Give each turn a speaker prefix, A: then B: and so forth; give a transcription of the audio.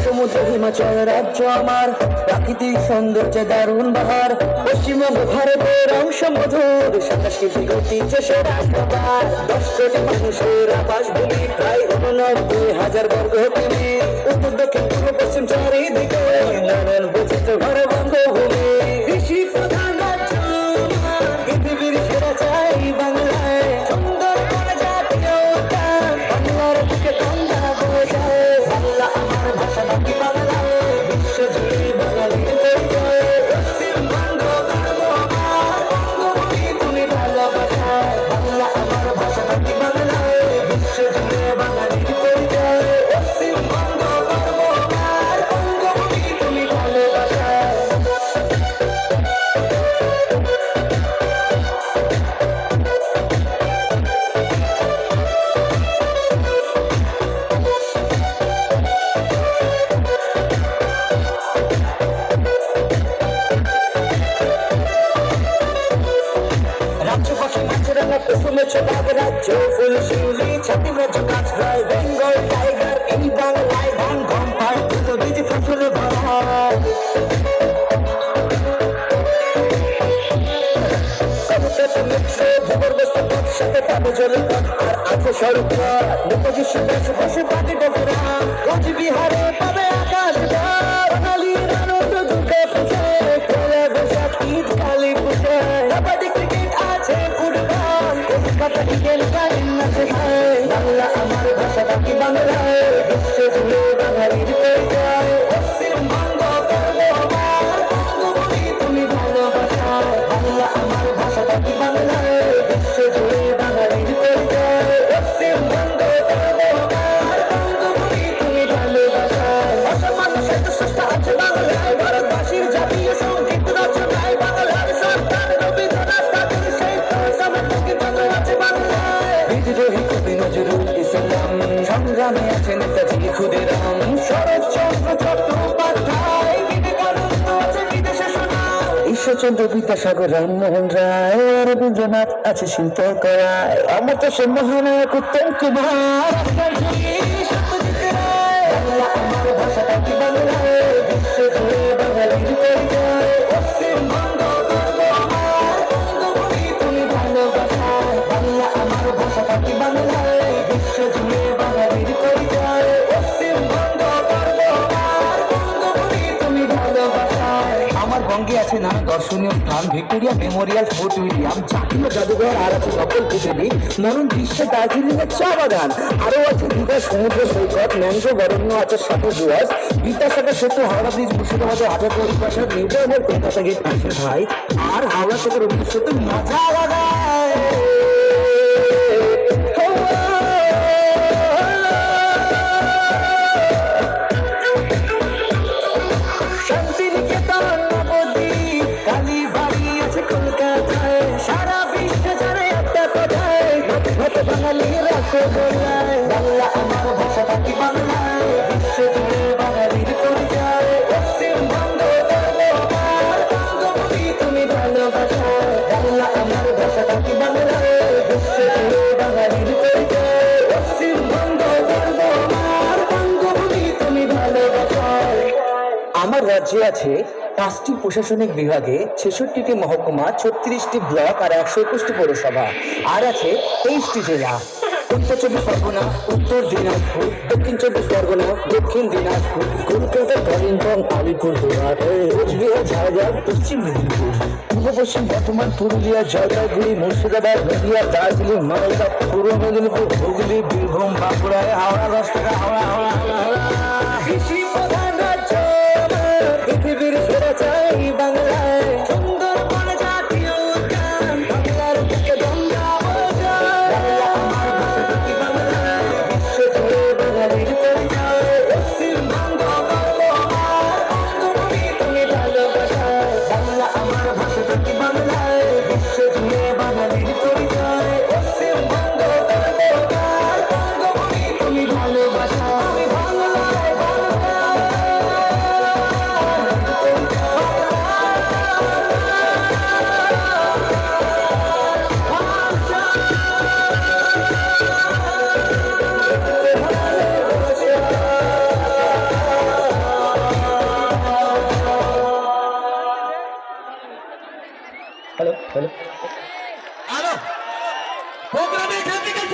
A: সমুদ্র হিমাচল রাজ্য আমার, প্রাকৃতিক সৌন্দর্যে দারুণ বাহার, পশ্চিমবঙ্গ ভারতের অংশ মধুর, সাংস্কৃতিক ঐতিহ্য সেরা খাবার, 10 কোটি মানুষের আবাসভূমি, প্রায় 89,000 বর্গ কিমি, উত্তর দক্ষিণ পূর্ব পশ্চিম চারিদিকে নানান বৈচিত্র্য ভরা বঙ্গভূমি। কৃষি প্রধান রাজ্য পৃথিবীর সেরা চাই বাংলায়, সুন্দর বন জাতীয় উদ্যান, বাংলার বুকে গঙ্গা বয়ে যায়। বাংলা আমার ভাষা বাকি বাংলায়, বিশ্ব জুড়ে বাঙালির পরিচয়। পশ্চিমবঙ্গ গর্ব আমার, বঙ্গভূমি তুমি ভালোবাসায়। বাংলা আমার ভাষা বাকি বাংলায়, বিশ্ব জুড়ে বাঙালির পরিচয়। পশ্চিমবঙ্গ গর্ব আমার, বঙ্গভূমি তুমি ভালোবাসায়। রাজ্য পাখি মাছরাঙা কুসুমে ছোটাব রাজ্য, ফুল শিউলি ছাতি মেঝ গাছ গায়, বেঙ্গল টাইগার এই বাংলায় ধান গম পায়, দুটো বীজ ফসল ভরা। কবিতা মিত্র ভূগর্ভস্থ পথ সাথে পাবে জলপথ, আর আছে সড়ক নেতাজি বসে পাটি ডোকরা, কোচবিহারে পাবে আকাশ বাঙালি আনন্দ দুর্গা পুজোয়, পয়লা বৈশাখ ঈদ কালী পুজোয়, কাবাডি ক্রিকেট আছে ফুটবল, কলকাতা ইডেন গার্ডেন আছে ভাই। বাংলা আমার ভাষা বাকি বাংলায়, বিশ্ব জুড়ে বাঙালির পরিচয়। পশ্চিমবঙ্গ গর্ব আমার, বঙ্গভূমি তুমি ভালোবাসায়। বাংলা আমার ভাষা বাকি বাংলায়, বিশ্ব জুড়ে বাঙালির পরিচয়। পশ্চিমবঙ্গ গর্ব আমার, বঙ্গভূমি তুমি ভালোবাসায়। ভাষা মানুষের তো সস্তা আছে বাংলায়, ভারতবাসীর জাতীয় সঙ্গীত রচনায়, বাংলার সন্তান রবীন্দ্রনাথ ঠাকুর সেই আছে বাংলায়। বিদ্রোহী কবি নজরুল ইসলাম, সংগ্রামে আছে নেতাজি ক্ষুদিরাম, শরৎচন্দ্র চট্টোপাধ্যায়, বিবেকানন্দ আছে বিদেশে শোনাও, ঈশ্বরচন্দ্র বিদ্যাসাগর রামমোহন রায়, রবীন্দ্রনাথ আছে শিল্প করায়, আমার তো সে মহানায়ক উত্তম কুমার, সত্যজিৎ রায়। বাংলা আমার ভাষা বাকি বাংলায়, বিশ্ব জুড়ে বাঙালির পরিচয়। পশ্চিমবঙ্গ গর্ব আমার, বঙ্গভূমি তুমি ভালোবাসায়। বাংলা আমার ভাষা বাকি বাংলায়, বিশ্ব জুড়ে বাঙালির পরিচয়। পশ্চিমবঙ্গ গর্ব আমার, বঙ্গভূমি তুমি ভালোবাসায়। আমার বঙ্গে আছে নানা দর্শনীয় স্থান, ভিক্টোরিয়া মেমোরিয়াল, ফোর্ট উইলিয়াম, জাতীয় জাদুঘর, আর আছে সকল পৃথিবী, মরণ বিশ্বে দার্জিলিং এর চা বাগান, আরো আছে দীঘা সমুদ্র সৈকত, ম্যানগ্রোভ অরণ্য আছে সাথে ডুয়ার্স, বিদ্যাসাগর সেতু, হাওড়া ব্রিজ, মুর্শিদাবাদের হাজারদুয়ারি প্রাসাদ, নিউটাউনের কলকাতা গেট আছে ভাই, আর হাওড়া থেকে রবীন্দ্র সেতু মজা লাগায়। শান্তিনিকেতন, নবদ্বীপ, কালীবাড়ি আছে কলকাতায়, সারা বিশ্ব জুড়ে একটা কথায়, মত বাঙালির রসগোল্লায়। বাংলা আমার ভাষা বাকি বাংলায়, বিশ্ব জুড়ে বাঙালির পরিচয়। পশ্চিমবঙ্গ গর্ব আমার, বঙ্গভূমি তুমি ভালোবাসায়। বাংলা আমার ভাষা বাকি বাংলায়, বিশ্ব জুড়ে বাঙালির পরিচয়। পশ্চিমবঙ্গ গর্ব আমার, বঙ্গভূমি তুমি ভালোবাসায়। আমার রাজ্যে আছে 5টি প্রশাসনিক বিভাগে, 66টি মহকুমা, 36টি ব্লক আর 121টি পৌরসভা, আর আছে 23টি জেলা। উত্তর 24 পরগনা, উত্তর দিনাজপুর, দক্ষিণ 24 পরগনা, দক্ষিণ দিনাজপুর, কলকাতা, কালিম্পং, আলিপুরদুয়ার, কোচবিহার, ঝাড়গ্রাম, পশ্চিম মেদিনীপুর, পূর্ব পশ্চিম বর্ধমান, পুরুলিয়া, জলপাইগুড়ি, মুর্শিদাবাদ, নদিয়া, দার্জিলিং, মালদা, পূর্ব মেদিনীপুর, হুগলি, বীরভূম, বাঁকুড়া, হাওড়া, 10 টাকা হাওড়া হাওড়া হাওড়া। কৃষি প্রধান রাজ্য আমার, পৃথিবীর সেরা চাই বাংলায়, সুন্দর বন জাতীয় উদ্যান, বাংলার বুকে গঙ্গা বয়ে যায়। বাংলা আমার ভাষা বাকি বাংলায়, বিশ্ব জুড়ে বাঙালির পরিচয়। পশ্চিমবঙ্গ গর্ব আমার, বঙ্গভূমি তুমি ভালোবাসায়। বাংলা আমার ভাষা বাকি বাংলায়, বিশ্ব জুড়ে বাঙালির পরিচয়। পশ্চিমবঙ্গ গর্ব আমার, বঙ্গভূমি তুমি ভালোবাসায়। আমি বাংলায় হ্যালো হ্যালো
B: হ্যালো প্রোগ্রামে এখান থেকে